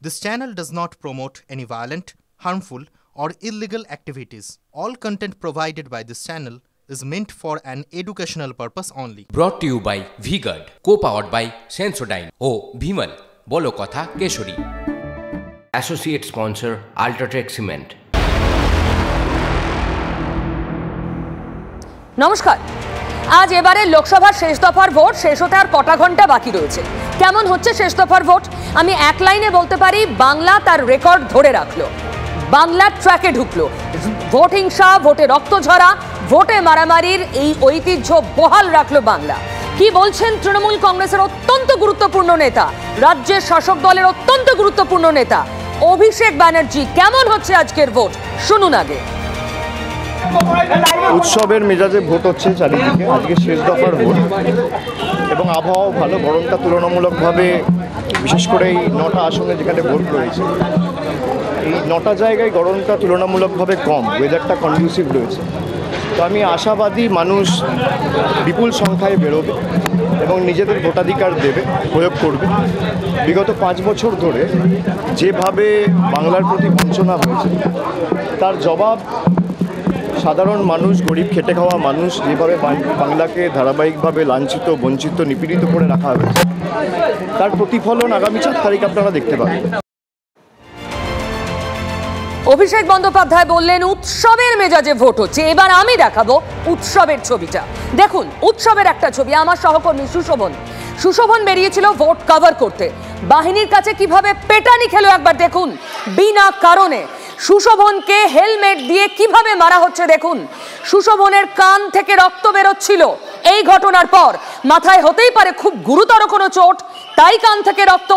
This channel does not promote any violent, harmful, or illegal activities. All content provided by this channel is meant for an educational purpose only. Brought to you by V-Guard, co-powered by Sensodyne O Bhimal, বলো কথা Keshari. Associate sponsor Ultratech Cement. নমস্কার। আজ এবারে লোকসভার শেষ দফার vote শেষ হতে আর কটা ঘন্টা বাকি রয়েছে। কেমন হচ্ছে শেষ দফার ভোট? আমি এক লাইনে বলতে পারি, বাংলা তার রেকর্ড ধরে রাখলো, বাংলার ট্র্যাকে ঢুকলো। ভোট হিংসা, ভোটে রক্তঝরা, ভোটে মারামারির এই ঐতিহ্য বহাল রাখলো বাংলা। কি বলছেন তৃণমূল কংগ্রেসের অত্যন্ত গুরুত্বপূর্ণ নেতা, রাজ্যের শাসক দলের অত্যন্ত গুরুত্বপূর্ণ নেতা অভিষেক ব্যানার্জি? কেমন হচ্ছে আজকের ভোট, শুনুন আগে। উৎসবের মেজাজে ভোট হচ্ছে চারিদিকে, আজকে শেষ দফার ভোট এবং আবহাওয়াও ভালো। গরমটা তুলনামূলকভাবে, বিশেষ করে এই 9টা আসনে যেখানে ভোট রয়েছে, এই 9টা জায়গায় গরমটা তুলনামূলকভাবে কম, ওয়েদারটা কন্ডিউসিভ রয়েছে। তো আমি আশাবাদী মানুষ বিপুল সংখ্যায় বেরোবে এবং নিজেদের ভোটাধিকার দেবে, প্রয়োগ করবে। বিগত 5 বছর ধরে যেভাবে বাংলার প্রতি বঞ্চনা হয়েছে, তার জবাব সাধারণ মানুষ, গরিব খেটে খাওয়া মানুষ যেভাবে বাংলাকে ধারাবাহিকভাবে লাঞ্ছিত, বঞ্চিত, নিপীড়িত করে রাখা হয়েছে, তার প্রতিফলন আগামী 4 তারিখ আপনারা দেখতে পাবেন। অভিষেক বন্দ্যোপাধ্যায় বললেন উৎসবের মেজাজে ভোট হচ্ছে। এবার আমি দেখাবো উৎসবের ছবিটা। দেখুন উৎসবের একটা ছবি। আমার সহকর্মী সুশোভন বেরিয়েছিল ভোট কভার করতে। বাহিনীর কাছে কিভাবে পেটানি খেলো একবার দেখুন। বিনা কারণে সুশোভনকে হেলমেট দিয়ে কিভাবে মারা হচ্ছে দেখুন। সুশোভনের কান থেকে রক্ত বেরোচ্ছিল। এই ঘটনার পর মাথায় হতেই পারে খুব গুরুতর কোনো চোট, তাই কান থেকে রক্ত।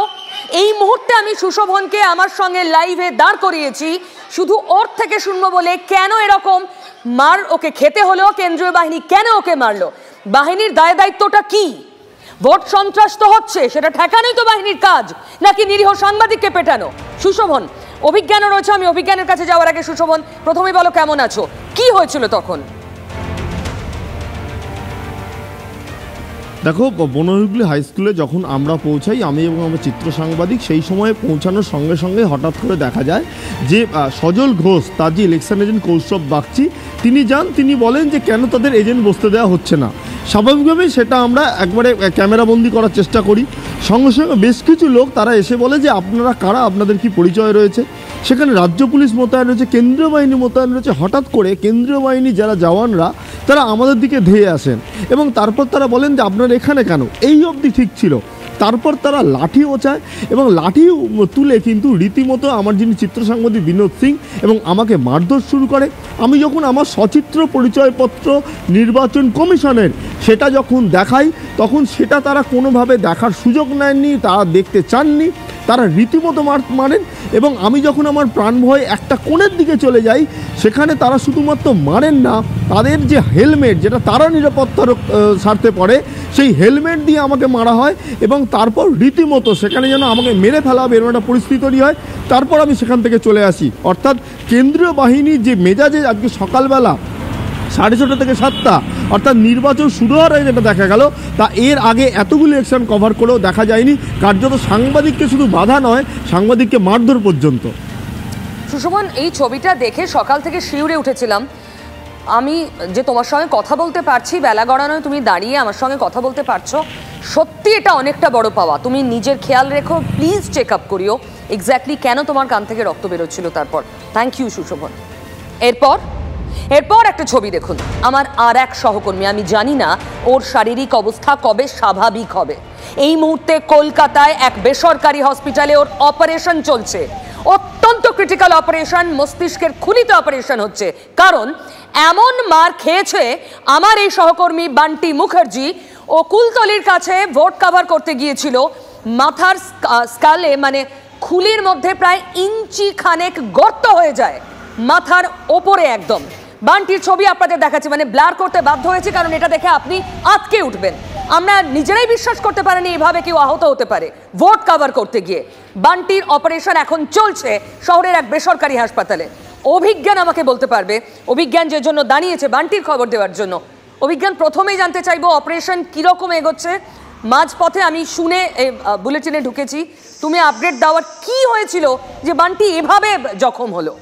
এই মুহূর্তে আমি সুশোভনকে আমার সঙ্গে লাইভে দাঁড় করিয়েছি, শুধু ওর থেকে শুনবো বলে কেন এরকম মার ওকে খেতে হলো, কেন্দ্রীয় বাহিনী কেন ওকে মারলো, বাহিনীর দায় দায়িত্বটা কি? ভোট সন্ত্রাস তো হচ্ছে, সেটা ঠেকানোই তো বাহিনীর কাজ, নাকি নিরীহ সাংবাদিককে পেটানো? সুশোভন, অভিজ্ঞানও রয়েছে, আমি অভিজ্ঞানের কাছে যাওয়ার আগে সুশোভন প্রথমেই বলো কেমন আছো, কি হয়েছিল তখন? দেখো, বনহুগলি হাই স্কুলে যখন আমরা পৌঁছাই, আমি এবং আমার চিত্র সাংবাদিক, সেই সময়ে পৌঁছানোর সঙ্গে সঙ্গে হঠাৎ করে দেখা যায় যে সজল ঘোষ, তার যে ইলেকশন এজেন্ট কৌস্তব বাগচি, তিনি যান, তিনি বলেন যে কেন তাদের এজেন্ট বসতে দেওয়া হচ্ছে না। স্বাভাবিকভাবেই সেটা আমরা একবারে ক্যামেরাবন্দি করার চেষ্টা করি। সঙ্গে সঙ্গে বেশ কিছু লোক তারা এসে বলে যে আপনারা কারা, আপনাদের কি পরিচয় রয়েছে। সেখানে রাজ্য পুলিশ মোতায়েন রয়েছে, কেন্দ্রীয় বাহিনী মোতায়েন রয়েছে। হঠাৎ করে কেন্দ্রীয় বাহিনী যারা জওয়ানরা, তারা আমাদের দিকে ধেয়ে আসেন এবং তারপর তারা বলেন যে আপনারা এখানে কেন। এই অবধি ঠিক ছিল। তারপর তারা লাঠি ওচায় এবং লাঠি তুলে কিন্তু রীতিমতো আমার যিনি চিত্র সাংবাদিক বিনোদ সিং এবং আমাকে মারধর শুরু করে। আমি যখন আমার সচিত্র পরিচয়পত্র নির্বাচন কমিশনের সেটা যখন দেখাই, তখন সেটা তারা কোনোভাবে দেখার সুযোগ নেননি, তারা দেখতে চাননি, তারা রীতিমতো মারেন। এবং আমি যখন আমার প্রাণ ভয়ে একটা কোণের দিকে চলে যাই, সেখানে তারা শুধুমাত্র মারেন না, তাদের যে হেলমেট, যেটা তারা নিরাপত্তার স্বার্থে পড়ে, সেই হেলমেট দিয়ে আমাকে মারা হয় এবং তারপর রীতিমতো সেখানে যেন আমাকে মেরে ফেলা হবে এরকম একটা পরিস্থিতি তৈরি হয়। তারপর আমি সেখান থেকে চলে আসি। অর্থাৎ কেন্দ্রীয় বাহিনীর যে মেজাজে আজকে সকালবেলা 6:30 থেকে 7টা, অর্থাৎ নির্বাচন শুরু হওয়ার আগে যেটা দেখা গেল, তা এর আগে এতগুলো ইলেকশন কভার করেও দেখা যায়নি। কার্যত সাংবাদিককে শুধু বাধা নয়, সাংবাদিককে মারধর পর্যন্ত। সুশোভন, এই ছবিটা দেখে সকাল থেকে শিউরে উঠেছিলাম। আমি যে তোমার সঙ্গে কথা বলতে পারছি, বেলা গড়ানোয় তুমি দাঁড়িয়ে আমার সঙ্গে কথা বলতে পারছো, সত্যি এটা অনেকটা বড় পাওয়া। তুমি নিজের খেয়াল রেখো, প্লিজ চেক আপ করিও এক্স্যাক্টলি কেন তোমার কান থেকে রক্ত বেরোচ্ছিল তারপর। Thank you Sushobhan. এরপর একটা ছবি দেখুন। আমার আর এক সহকর্মী, আমি জানি না ওর শারীরিক অবস্থা কবে স্বাভাবিক হবে। এই মুহূর্তে কলকাতায় এক বেসরকারি হসপিটালে ওর অপারেশন চলছে, অত্যন্ত ক্রিটিক্যাল অপারেশন, মস্তিষ্কের খুলিতে অপারেশন হচ্ছে। কারণ এমন মার খেয়েছে আমার এই সহকর্মী বান্টি মুখার্জি। ও কুলতলির কাছে ভোট কভার করতে গিয়েছিল, মাথার স্কালে মানে খুলির মধ্যে প্রায় ইঞ্চি খানেক গর্ত হয়ে যায় মাথার ওপরে একদম। বান্টির ছবি আপনাদের দেখাচ্ছি, মানে ব্লার করতে বাধ্য হয়েছে কারণ এটা দেখে আপনি আটকে উঠবেন। আমরা নিজেরাই বিশ্বাস করতে পারিনি এভাবে কেউ আহত হতে পারে ভোট কভার করতে গিয়ে। বান্টির অপারেশন এখন চলছে শহরের এক বেসরকারি হাসপাতালে। অভিজ্ঞান আমাকে বলতে পারবে, অভিজ্ঞান যে জন্য দাঁড়িয়েছে বান্টির খবর দেওয়ার জন্য। অভিজ্ঞান, প্রথমেই জানতে চাইবো অপারেশন কিরকম এগোচ্ছে, মাঝপথে আমি শুনে বুলেটিনে ঢুকেছি, তুমি আপডেট দেওয়ার কি হয়েছিল যে বান্টি এভাবে জখম হলো?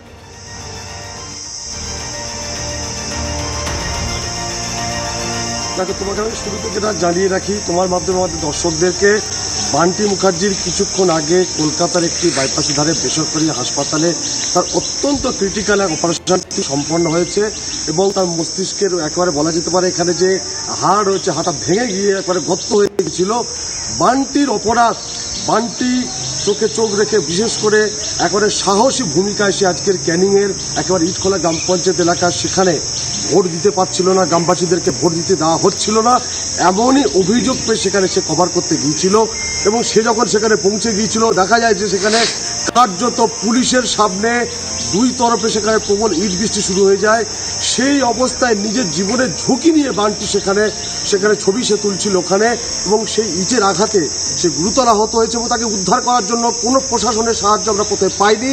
তোমাকে আমি শুরুতে যেটা জানিয়ে রাখি তোমার মাধ্যমে আমাদের দর্শকদেরকে, বান্টি মুখার্জির কিছুক্ষণ আগে কলকাতার একটি বাইপাসের ধারে বেসরকারি হাসপাতালে তার অত্যন্ত ক্রিটিক্যাল এক অপারেশনটি সম্পন্ন হয়েছে এবং তার মস্তিষ্কের একেবারে বলা যেতে পারে এখানে যে হাড় রয়েছে, হাড়টা ভেঙে গিয়ে একবারে গর্ত হয়ে গিয়েছিল। বান্টির অপরাধ, বান্টি চোখে চোখ রেখে বিশেষ করে একেবারে সাহসী ভূমিকায় সে আজকের ক্যানিংয়ের একেবারে ইটখোলা গ্রাম পঞ্চায়েত এলাকা, সেখানে ভোট দিতে পারছিল না, গ্রামবাসীদেরকে ভোট দিতে দেওয়া হচ্ছিল না, এমনই অভিযোগ পেয়ে সেখানে সে কভার করতে গিয়েছিল। এবং সে যখন সেখানে পৌঁছে গিয়েছিল দেখা যায় যে সেখানে কার্যত পুলিশের সামনে দুই তরফে সেখানে প্রবল ইট বৃষ্টি শুরু হয়ে যায়। সেই অবস্থায় নিজের জীবনের ঝুঁকি নিয়ে বান্টি সেখানে ছবি সে তুলছিল ওখানে, এবং সেই ইটের আঘাতে সে গুরুতর আহত হয়েছে এবং তাকে উদ্ধার করার জন্য কোনো প্রশাসনের সাহায্য আমরা প্রথমে পাইনি।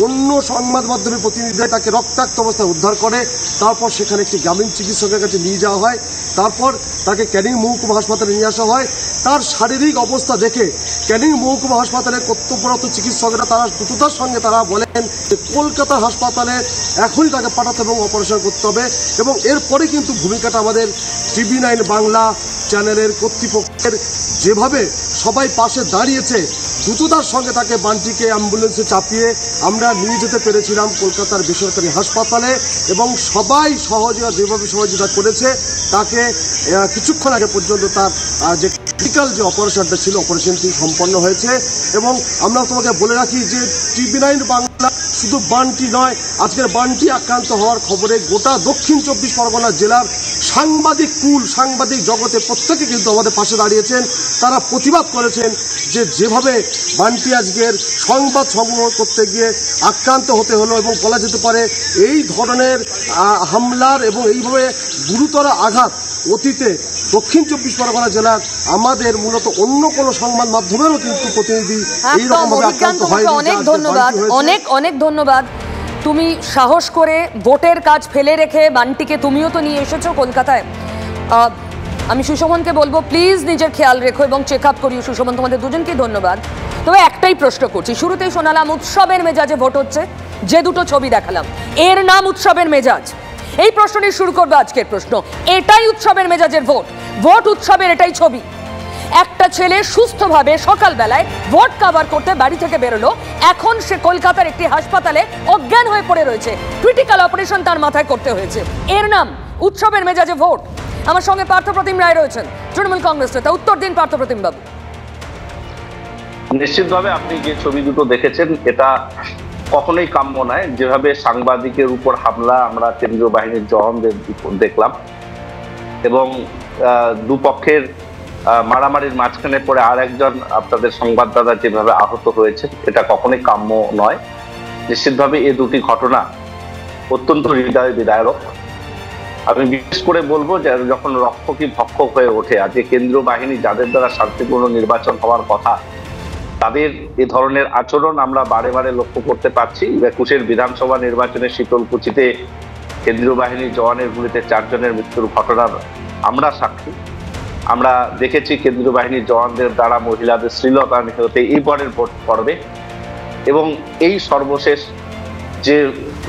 অন্য সংবাদ মাধ্যমের প্রতিনিধিরা তাকে রক্তাক্ত অবস্থায় উদ্ধার করে, তারপর সেখানে একটি গ্রামীণ চিকিৎসকের কাছে নিয়ে যাওয়া হয়, তারপর তাকে ক্যানিং মহকুমা হাসপাতালে নিয়ে আসা হয়। তার শারীরিক অবস্থা দেখে ক্যানিং মহকুমা হাসপাতালে কর্তব্যরত চিকিৎসকরা তারা দ্রুততার সঙ্গে তারা বলেন যে কলকাতা হাসপাতালে এখনই তাকে পাঠাতে এবং অপারেশন করতে হবে। এবং এরপরে কিন্তু ভূমিকাটা আমাদের TV9 বাংলা চ্যানেলের কর্তৃপক্ষের, যেভাবে সবাই পাশে দাঁড়িয়েছে দ্রুততার সঙ্গে তাকে বান্টিকে অ্যাম্বুলেন্সে চাপিয়ে আমরা নিয়ে যেতে পেরেছিলাম কলকাতার বেসরকারি হাসপাতালে, এবং সবাই যেভাবে সহযোগিতা করেছে তাকে কিছুক্ষণ আগে পর্যন্ত তার যে ক্রিটিক্যাল যে অপারেশনটা ছিল অপারেশনটি সম্পন্ন হয়েছে। এবং আমরা তোমাকে বলে রাখি যে TV9 বাংলা শুধু বান্টি নয়, আজকের বান্টি আক্রান্ত হওয়ার খবরে গোটা দক্ষিণ 24 পরগনা জেলার সাংবাদিক জগতে প্রত্যেকে কিন্তু আমাদের পাশে দাঁড়িয়েছেন। তারা প্রতিবাদ করেছেন যে যেভাবে বান্টি আজকের সংবাদ সংগ্রহ করতে গিয়ে আক্রান্ত হতে হলো, এবং বলা যেতে পারে এই ধরনের হামলার এবং এইভাবে গুরুতর আঘাত অতীতে দক্ষিণ 24 পরগনা জেলার আমাদের মূলত অন্য কোনো সংবাদ মাধ্যমেরও কিন্তু প্রতিনিধি এইরকমভাবে আক্রান্ত হয়নি। অনেক ধন্যবাদ। তুমি সাহস করে ভোটের কাজ ফেলে রেখে বান্টিকে তুমিও তো নিয়ে এসেছো কলকাতায়। আমি সুশোভনকে বলবো প্লিজ নিজের খেয়াল রেখো এবং চেক আপ করিও। সুশোভন, তোমাদের দুজনকে ধন্যবাদ। তবে একটাই প্রশ্ন করছি, শুরুতেই শোনালাম উৎসবের মেজাজে ভোট হচ্ছে, যে দুটো ছবি দেখালাম এর নাম উৎসবের মেজাজ। এই প্রশ্ন নিয়ে শুরু করবো আজকের প্রশ্ন। এটাই উৎসবের মেজাজের ভোট উৎসবের এটাই ছবি। একটা ছেলে সুস্থভাবে সকালবেলায় ভোট কভার করতে বাড়ি থেকে বেরোলো, এখন সে কলকাতার একটি হাসপাতালে অজ্ঞান হয়ে পড়ে রয়েছে, ক্রিটিক্যাল অপারেশন তার মাথায় করতে হয়েছে। এর নাম উৎসবের মেজাজে ভোট। আমার সঙ্গে পার্থপ্রতিম রায় রয়েছেন, তৃণমূল কংগ্রেস নেতা। উত্তর দিন পার্থপ্রতিম বাবু। নিশ্চিতভাবে আপনি যে ছবি দুটো দেখেছেন এটা কখনোই কাম্য নয়। যেভাবে সাংবাদিকের উপর হামলা আমরা কেন্দ্রীয় বাহিনীর জওয়ানদের দেখলাম, এবং দুপক্ষের মারামারির মাঝখানে পড়ে আর একজন আপনাদের সংবাদদাতা যেভাবে আহত হয়েছে, এটা কখনোই কাম্য নয়। নিশ্চিতভাবে এই দুটি ঘটনা অত্যন্ত হৃদয় বিদারক। আমি বিশেষ করে বলবো যে যখন রক্ষকই ভক্ষক হয়ে ওঠে, আজকে কেন্দ্রীয় বাহিনী যাদের দ্বারা শান্তিপূর্ণ নির্বাচন হওয়ার কথা, তাদের এ ধরনের আচরণ আমরা বারে বারে লক্ষ্য করতে পারছি। 21-এর বিধানসভা নির্বাচনের শীতলকুচিতে কেন্দ্রীয় বাহিনীর জওয়ানের গুলিতে 4 জনের মৃত্যুর ঘটনার আমরা সাক্ষী। আমরা দেখেছি কেন্দ্রীয় বাহিনীর জওয়ানদের দ্বারা মহিলাদের শ্লীলতা নিহতে এই পরের ভোট পর্বে, এবং এই সর্বশেষ যে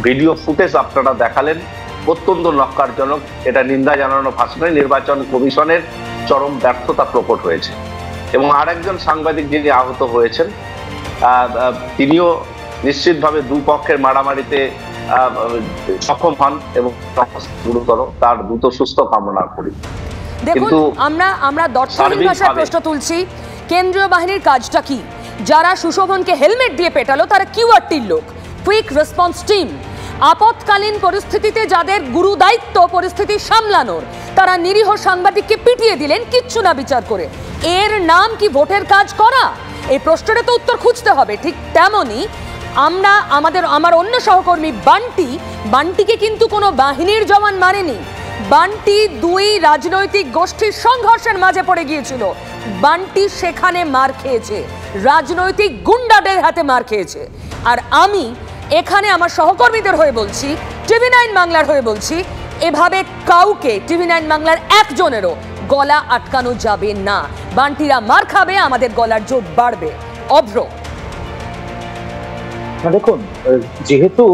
ভিডিও ফুটেজ আপনারা দেখালেন অত্যন্ত ন্যক্কারজনক। এটা নিন্দা জানানো ভাষণে নির্বাচন কমিশনের চরম ব্যর্থতা প্রকট হয়েছে। এবং আরেকজন সাংবাদিক যিনি আহত হয়েছেন তিনিও নিশ্চিতভাবে দুপক্ষের মারামারিতে সক্ষম হন এবং গুরুতর, তার দ্রুত সুস্থ কামনা করি। দেখুন, আমরা দর্শকদের ভাষায় প্রশ্ন তুলছি, কেন্দ্রীয় বাহিনীর কাজটা কি? যারা সুশোভনকে হেলমেট দিয়ে পেটালো তারা কিউআরটির লোক, কুইক রেসপন্স টিম। আপৎকালীন পরিস্থিতিতে যাদের গুরু দায়িত্ব পরিস্থিতি সামলানোর, তারা নিরীহ সাংবাদিককে পিটিয়ে দিলেন কিচ্ছু না বিচার করে। এর নাম কি ভোটের কাজ করা? এই প্রশ্নটা তো উত্তর খুঁজতে হবে। ঠিক তেমনই আমার অন্য সহকর্মী বান্টিকে কিন্তু কোনো বাহিনীর জওয়ান মারেনি। বান্টি 2 রাজনৈতিক গোষ্ঠীর সংঘর্ষের মাঝে পড়ে গিয়েছিল। বান্টি সেখানে মার খেয়েছে, রাজনৈতিক গুন্ডাদের হাতে মার খেয়েছে। আর আমি এখানে আমার সহকর্মীদের হয়ে বলছি, TV9 বাংলার হয়ে বলছি, এভাবে কাউকে TV9 বাংলার একজনেরও গলা আটকানো যাবে না। বান্টিরা মার খাবে, আমাদের গলার জোর বাড়বে। অভ্র, দেখুন, যেহেতু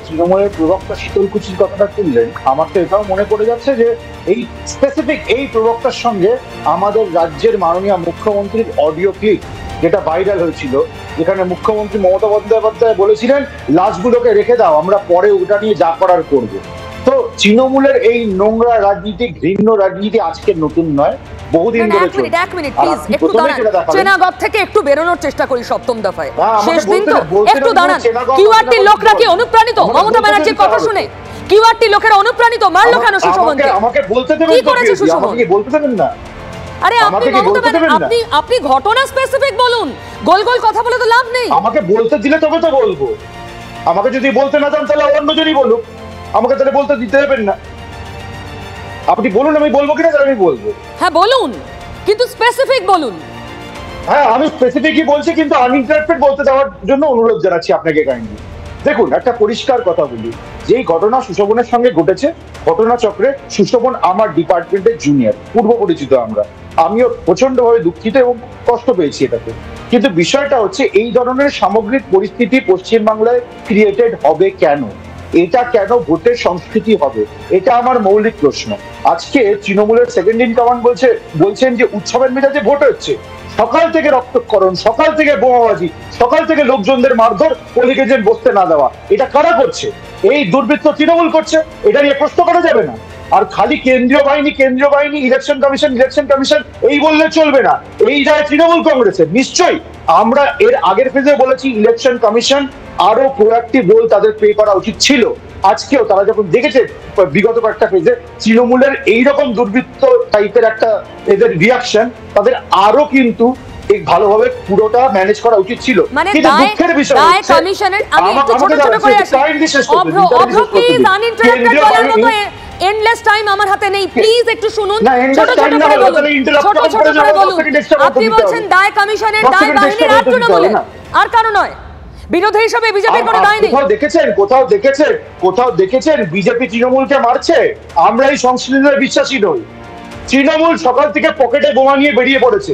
তৃণমূলের প্রবক্তা শীতলকুচির কথাটা তুললেন, আমার তো এটাও মনে পড়ে যাচ্ছে যে এই স্পেসিফিক এই প্রবক্তার সঙ্গে আমাদের রাজ্যের মাননীয় মুখ্যমন্ত্রীর অডিও ক্লিপ যেটা ভাইরাল হয়েছিল, যেখানে মুখ্যমন্ত্রী মমতা বন্দ্যোপাধ্যায় বলেছিলেন লাশগুলোকে রেখে দাও, আমরা পরে ওটা নিয়ে যা করার করবো। তো তৃণমূলের এই নোংরা রাজনীতি, ঘৃণ্য রাজনীতি আজকে নতুন নয়, বহুদিন ধরে চলছে। এক মিনিট প্লিজ, একটু দাঁড়ান। চেনাগত থেকে একটু বেরোনোর চেষ্টা করি সপ্তম দফায়, শেষ দিন তো, একটু দাঁড়ান। কিউআরটি লোকরা কি অনুপ্রাণিত মমতা ব্যানার্জির কথা শুনে? কিউআরটি লোকেরা অনুপ্রাণিত, মারলো কেন সুশোভনকে? আমাকে বলতে দেবেন, কি করেছে সুশোভন? আমাকে বলতে দেবেন না। আরে আপনি ঘটনা স্পেসিফিক বলুন, গোল গোল কথা বলে তো লাভ নেই। আমাকে বলতে দিলে তবে তো বলবো, আমাকে যদি বলতে না চান তাহলে অন্যজনই বলুক, আমাকে তাহলে বলতে দিতে দেবেন না। আপনি বলুন, আমি বলবো কিনা তাহলে আমি বলবো। হ্যাঁ বলুন, কিন্তু স্পেসিফিক বলুন। হ্যাঁ, আমি স্পেসিফিকই বলছি, কিন্তু আনইন্টারাপ্টেড বলতে দেওয়ার জন্য অনুরোধ জানাচ্ছি আপনাকে কাইন্ডলি। দেখুন, একটা পরিষ্কার কথা বলি, যেই ঘটনা সুশোভনের সঙ্গে ঘটেছে, ঘটনা চক্রে সুশোভন আমার ডিপার্টমেন্টের জুনিয়র, পূর্ব পরিচিত আমরা। আমিও প্রচন্ডভাবে দুঃখিত এবং কষ্ট পেয়েছি এটাতে। কিন্তু বিষয়টা হচ্ছে, এই ধরনের সামগ্রিক পরিস্থিতি পশ্চিমবাংলায় ক্রিয়েটেড হবে কেন? এটা কেন ভোটের সংস্কৃতি হবে? এটা আমার মৌলিক প্রশ্ন। আজকে তৃণমূলের সেকেন্ড ইন কমান্ড বলছেন যে উৎসবের মেজাজে ভোট হচ্ছে। সকাল থেকে রক্তক্ষরণ, সকাল থেকে বোমাবাজি, সকাল থেকে লোকজনদের মারধর, পোলিং এজেন্ট বসতে না দেওয়া, এটা কারা করছে? এই দুর্বৃত্ত তৃণমূল করছে, এটা নিয়ে প্রশ্ন করা যাবে না। আর খালি কেন্দ্রীয় বাহিনী, ইলেকশন কমিশন এই বললে চলবে না। এই যায় তৃণমূল কংগ্রেসের। নিশ্চয়ই আমরা এর আগের ফেজে বলেছি, ইলেকশন কমিশন আরো প্রোঅ্যাক্টিভ রোল তাদের প্লে করা উচিত ছিল। আজকেও তারা যখন দেখেছে বিগত কয়েকটা ফেজে তৃণমূলের এইরকম দুর্বৃত্ত টাইপের একটা এদের রিয়াকশন, তাদের আরো কিন্তু ভালোভাবে পুরোটা ম্যানেজ করা উচিত ছিল। কিন্তু দুঃখের বিষয় এন্ডলেস টাইম আমার হাতে নেই, প্লিজ একটু শুনুন। ছোট ছোট করে বলুন, আপনি বলছেন দায় কমিশনের, দায় বাহিনীর, আর তৃণমূলের, আর কারো নয়। বিরোধী হিসেবে বিজেপির কোনো দায় নেই। কোথাও দেখেছেন বিজেপি তৃণমূলকে মারছে? আমরা এই সংস্কৃতিতে বিশ্বাসী নই। তৃণমূল সকাল থেকে পকেটে বোমা নিয়ে বেরিয়ে পড়েছে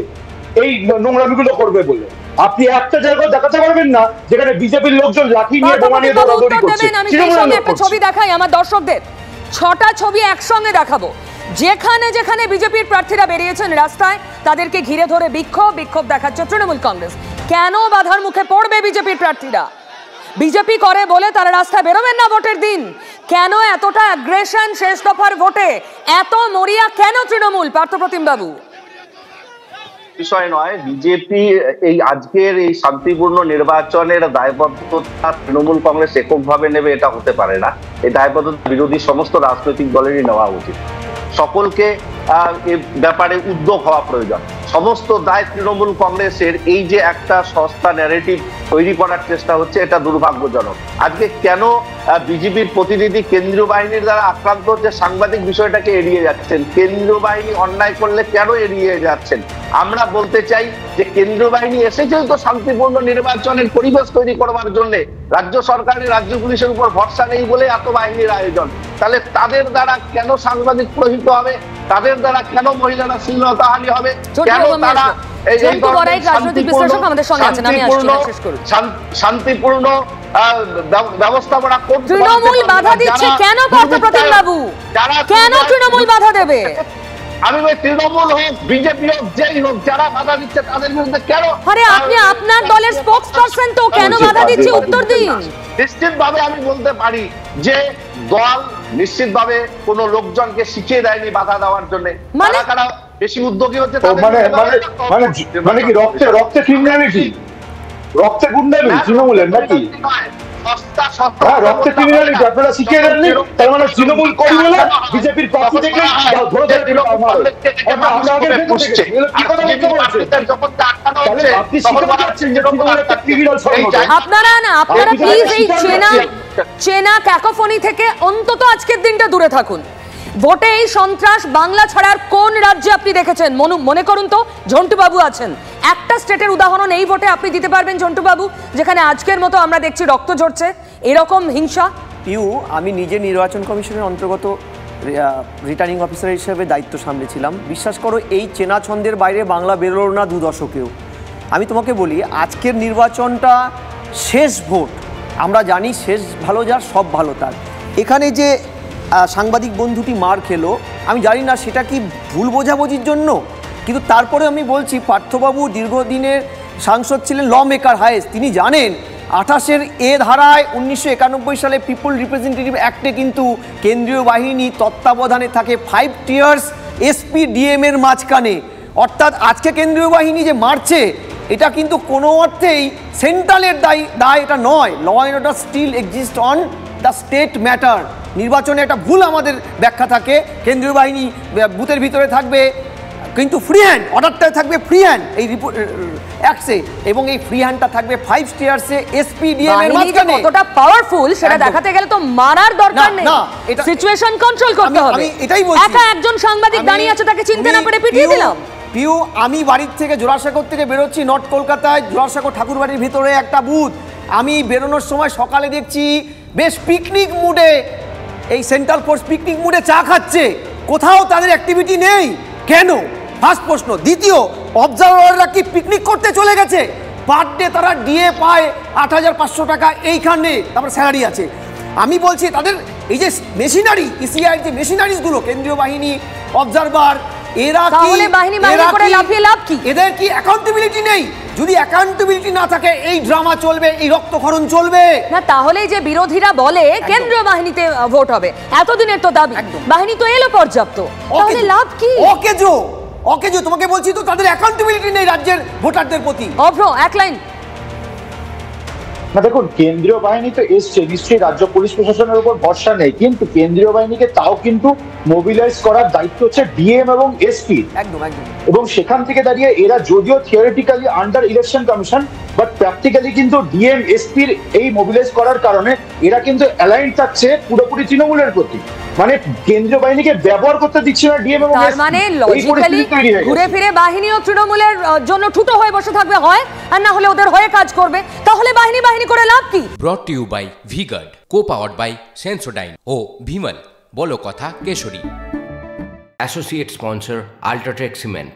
এই নোংরামিগুলো করবে বলে। আপনি একটা জায়গায় দেখাতে পারবেন না যেখানে বিজেপির লোকজন লাঠি নিয়ে বোমা নিয়ে দৌড়াদৌড়ি করছে। আমি সেই সঙ্গে একটা ছবি দেখাই আমার দর্শকদের, 6টা ছবি একসঙ্গে দেখাবো। যেখানে যেখানে বিজেপির প্রার্থীরা বেরিয়েছেন রাস্তায়, তাদেরকে ঘিরে ধরে বিক্ষোভ দেখাচ্ছে তৃণমূল কংগ্রেস। কেন বাধার মুখে পড়বে বিজেপির প্রার্থীরা? বিজেপি করে বলে তারা রাস্তায় বেরোবেন না ভোটের দিন? কেন এতটা অ্যাগ্রেশন শেষ দফার ভোটে? এত মরিয়া কেন তৃণমূল? পার্থপ্রতিম বাবু, বিষয় নয়, বিজেপি এই আজকের এই শান্তিপূর্ণ নির্বাচনের দায়বদ্ধতা তৃণমূল কংগ্রেস এককভাবে নেবে এটা হতে পারে না। এই দায়বদ্ধতা বিরোধী সমস্ত রাজনৈতিক দলেরই নেওয়া উচিত। সকলকে এ ব্যাপারে উদ্যোগ হওয়া প্রয়োজন। সমস্ত দায় তৃণমূল কংগ্রেসের। এই যে একটা সস্তা ন্যারেটিভ তৈরি করার চেষ্টা হচ্ছে, এটা দুর্ভাগ্যজনক। আজকে কেন বিজেপির প্রতিনিধি কেন্দ্রীয় বাহিনীর দ্বারা আক্রান্ত হচ্ছে, সাংবাদিক বিষয়টাকে এড়িয়ে যাচ্ছেন? কেন্দ্রীয় বাহিনী অন্যায় করলে কেন এড়িয়ে যাচ্ছেন? আমরা বলতে চাই যে কেন্দ্রীয় বাহিনী এসেছেন তো শান্তিপূর্ণ নির্বাচনের পরিবেশ তৈরি করবার জন্য। রাজ্য সরকারের, রাজ্য পুলিশের উপর ভরসা নেই বলে এত বাহিনীর আয়োজন। তাহলে তাদের দ্বারা কেন সাংবাদিক প্রহিত হবে? তাদের দ্বারা কেন মহিলারা শ্লীলতাহানি হবে? কেন তারা শান্তিপূর্ণ ব্যবস্থাপনা করতে? তৃণমূল বাধা দিচ্ছে কেন? পার্থপ্রতিম বাবু, কেন তৃণমূল বাধা দেবে? আমি ওই তৃণমূল হোক, বিজেপি হোক, যেই হোক, যারা বাধা দিচ্ছে তাদের বিরুদ্ধে কেন? আরে আপনি আপনার দলের স্পোকসপারসন, তো কেন বাধা দিচ্ছে উত্তর দিন। নিশ্চিতভাবে আমি বলতে পারি যে দল নিশ্চিতভাবে কোন লোকজনকে শিখিয়ে দেয়নি বাধা দেওয়ার জন্য। কারা বেশি উদ্যোগী হচ্ছে, মানে কি রক্তে ক্রিমিনালিটি, রক্তে গুন্ডামি তৃণমূলের নাকি? রক্তে ক্রিমিনালিটি আপনারা শিখিয়ে দেননি, তার মানে তৃণমূল করি বলে বিজেপির প্রার্থী থেকে আপনারা প্লিজ এই চেনা ক্যাকোফনি থেকে অন্তত আজকের দিনটা দূরে থাকুন। ভোটে এই সন্ত্রাস বাংলা ছাড়ার কোন রাজ্যে আপনি দেখেছেন? মনে করুন তো, ঝন্টু বাবু আছেন, একটা স্টেটের উদাহরণ এই ভোটে আপনি দিতে পারবেন ঝন্টু বাবু, যেখানে আজকের মতো আমরা দেখছি রক্ত ঝরছে, এরকম হিংসা? পিউ, আমি নিজে নির্বাচন কমিশনের অন্তর্গত রিটার্নিং অফিসার হিসেবে দায়িত্ব সামলেছিলাম। বিশ্বাস করো এই চেনা ছন্দের বাইরে বাংলা বেরোলো না 2 দশকেও। আমি তোমাকে বলি আজকের নির্বাচনটা শেষ ভোট, আমরা জানি শেষ ভালো যার সব ভালো তার। এখানে যে সাংবাদিক বন্ধুটি মার খেলো, আমি জানি না সেটা কি ভুল বোঝাবুঝির জন্য, কিন্তু তারপরে আমি বলছি পার্থবাবু দীর্ঘদিনের সাংসদ ছিলেন, ল মেকার হায়েস্ট, তিনি জানেন 28-এর এ ধারায় 1991 সালে পিপল রিপ্রেজেন্টেটিভ অ্যাক্টে কিন্তু কেন্দ্রীয় বাহিনী তত্ত্বাবধানে থাকে 5 টিয়ার্স এসপি ডিএম এর মাঝখানে। অর্থাৎ আজকে কেন্দ্রীয় বাহিনী যে মারছে এটা কিন্তু কোনো অর্থেই সেন্ট্রালের দায় এটা নয়। Law and order still exist on the state matter. নির্বাচনে একটা ভুল আমাদের ব্যাখ্যা থাকে, কেন্দ্রীয় বাহিনী বুথের ভিতরে থাকবে কিন্তু ফ্রি হ্যান্ড, অর্ডারটা থাকবে ফ্রি হ্যান্ড এই অ্যাক্টে, এবং এই ফ্রি হ্যান্ডটা থাকবে 5 টিয়ার্সে এসপিডিএম এর মাঝখানে। কতটা পাওয়ারফুল সেটা দেখাতে গেলে তো মারার দরকার নেই, সিচুয়েশন কন্ট্রোল করতে হবে। আমি এটাই বলছি, একা একজন সাংবাদিক দাঁড়িয়ে আছে, তাকে চিনতে না পেরে পিটিয়ে দিলাম। পিউ, আমি বাড়ির থেকে জোড়াসাঁকোর থেকে বেরোচ্ছি, নর্থ কলকাতায় জোড়াসাঁকোর ঠাকুরবাড়ির ভিতরে একটা বুথ, আমি বেরোনোর সময় সকালে দেখছি বেশ পিকনিক মুডে এই সেন্ট্রাল ফোর্স পিকনিক মুডে চা খাচ্ছে, কোথাও তাদের অ্যাক্টিভিটি নেই কেন? ফার্স্ট প্রশ্ন। দ্বিতীয়, অবজারভাররা কি পিকনিক করতে চলে গেছে? পার ডে তারা ডিএ পায় 8500 টাকা, এইখানে তারপর স্যালারি আছে। আমি বলছি তাদের এই যে মেশিনারি, ইসিআই যে মেশিনারিজগুলো, কেন্দ্রীয় বাহিনী, অবজারভার, এরা কি এদের কি অ্যাকাউন্টেবিলিটি নেই? যদি অ্যাকাউন্টেবিলিটি না থাকে এই ড্রামা চলবে, এই রক্তক্ষরণ চলবে না। তাহলে যে বিরোধীরা বলে কেন্দ্রীয় বাহিনীতে ভোট হবে, এতদিনের তো দাবি, বাহিনী তো এলো পর্যাপ্ত, তাহলে লাভ কি? ওকে তোমাকে বলছি তো তাদের অ্যাকাউন্টেবিলিটি নেই রাজ্যের ভোটারদের প্রতি। অভ্র এক লাইন না, দেখুন কেন্দ্রীয় বাহিনী তো এসছে, নিশ্চয়ই রাজ্য পুলিশ প্রশাসনের উপর ভরসা নেই, কিন্তু কেন্দ্রীয় বাহিনীকে তাও কিন্তু মোবিলাইজ করার দায়িত্ব হচ্ছে ডিএম এবং এসপি। একদম। এবং সেখান থেকে দাঁড়িয়ে এরা যদিও theoretically under election commission, but practically কিন্তু ডিএম এসপির এই মোবিলাইজ করার কারণে এরা কিন্তু অ্যালাইন থাকছে পুরোপুরি তৃণমূলের প্রতি, মানে কেন্দ্রীয় বাহিনীকে ব্যবহার করতে দিচ্ছে না ডিএম এবং তার মানে লজিক্যালি ঘুরে ফিরে বাহিনী ও তৃণমূলের জন্য ঠুটো হয়ে বসে থাকবে হয়, আর না হলে ওদের হয়ে কাজ করবে, তাহলে বাহিনী করে লাভ কি? Brought to you by V-Guard, co-powered by Sensodyne ও ভিমল, বলো কথা কেশরী। Associate sponsor UltraTech cement.